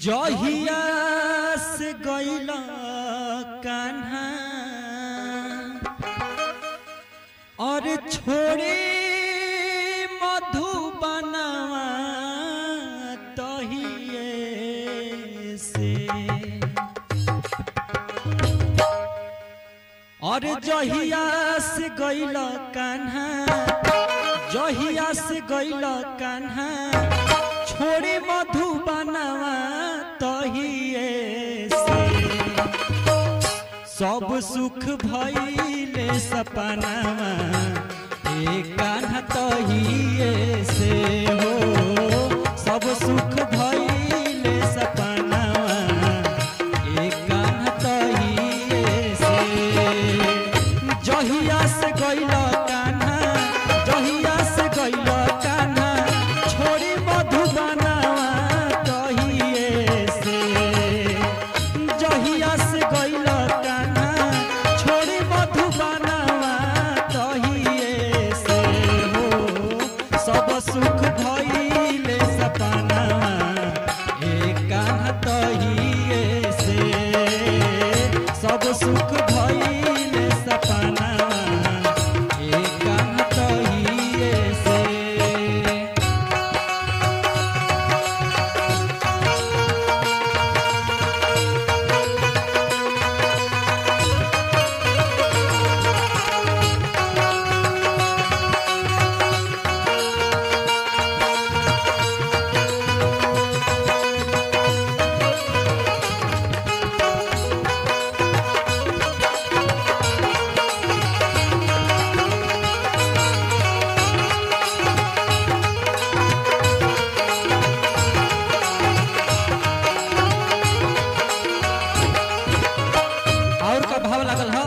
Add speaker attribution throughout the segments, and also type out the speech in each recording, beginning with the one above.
Speaker 1: जहिया से गइला कान्हा और छोड़े मधुबनवा तहिए से और जहिया से गइला कान्हा जहिया से गइला कान्हा छोड़े मधुबनवा तहिए से सब सुख भइले सपनावा कान्हा तहिए से हो सब सुख भइले सपनावा कान्हा तहिए से जहिया से गइला कान्हा जहिया से गइला कान्हा छोड़ी मधुबनवा तहिए से जहिया से गइला कान्हा छोड़ी मधुबनवा तहिए से हो सब सुख भइले सपनावा कान्हा तहिए से सब सुख भइले सपनावा कान्हा तहिए से। भाव लागल ह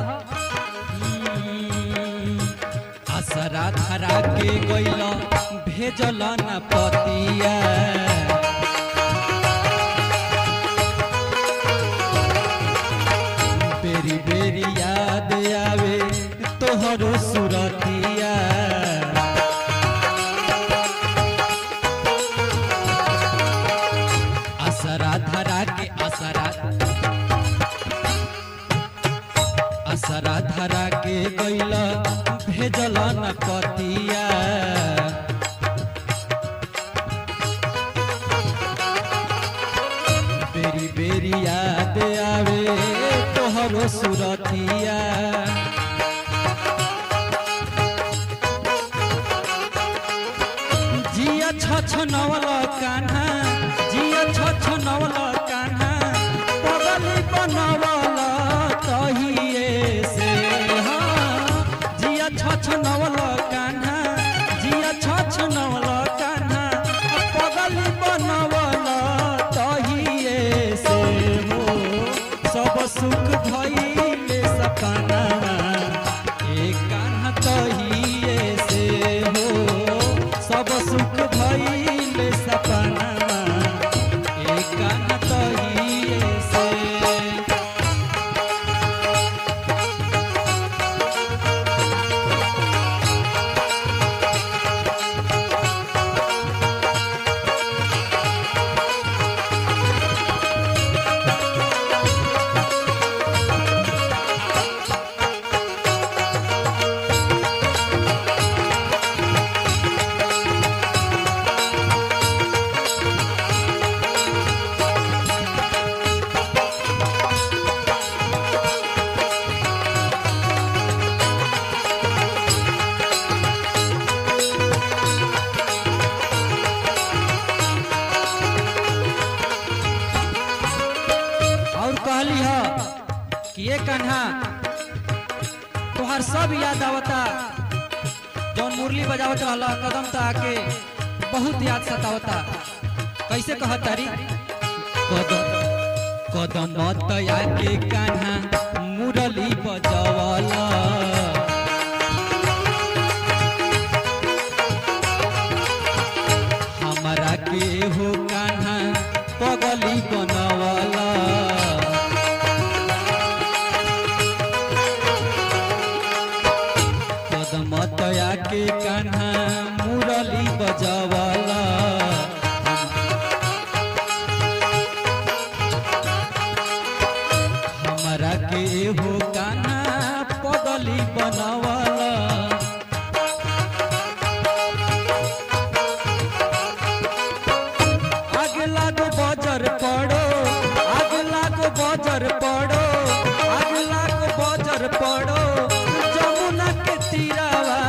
Speaker 1: आसरा धरा के गइल भेजल न पतिया बेरी बेरी याद आवे तोहरो सुरतिया आसरा धरा के आसरा धरा के गइल भेजल न पतिया बेरी बेरी याद आवे तोहरो सुरतिया जिया छछनवल कान्हा जिया छछनवल कान्हा पगली बनवल तहिए से जिया छछनवल कान्हा जिया छछनवल कान्हा पगली बनवल तहिए से हो सब सुख भइले सपनावा कान्हा तहिए से हो सब सुख भइले सपनावा कान्हा तहिए से। तोहार सब याद आवता जौन मुरली बजावत रहला कदम त आके बहुत याद सतावता। कैसे कहतारी कदम कदम त आके कान्हा मुरली बजावला हमारा के हो कान्हा पगली बनवाला कदम तया के कान्हा मुरली बजावाला हमारा के हो कान्हा पगली बनवाला बजर पड़ो आग लागो बजर पड़ो आग लागो बजर पड़ो जमुना के तीरावा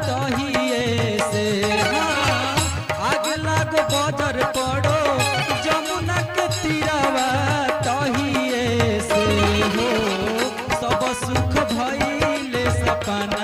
Speaker 1: तहिए से आग लागो बजर पड़ो जमुना के तीरावा तहिए से हो सब सुख भइले सपना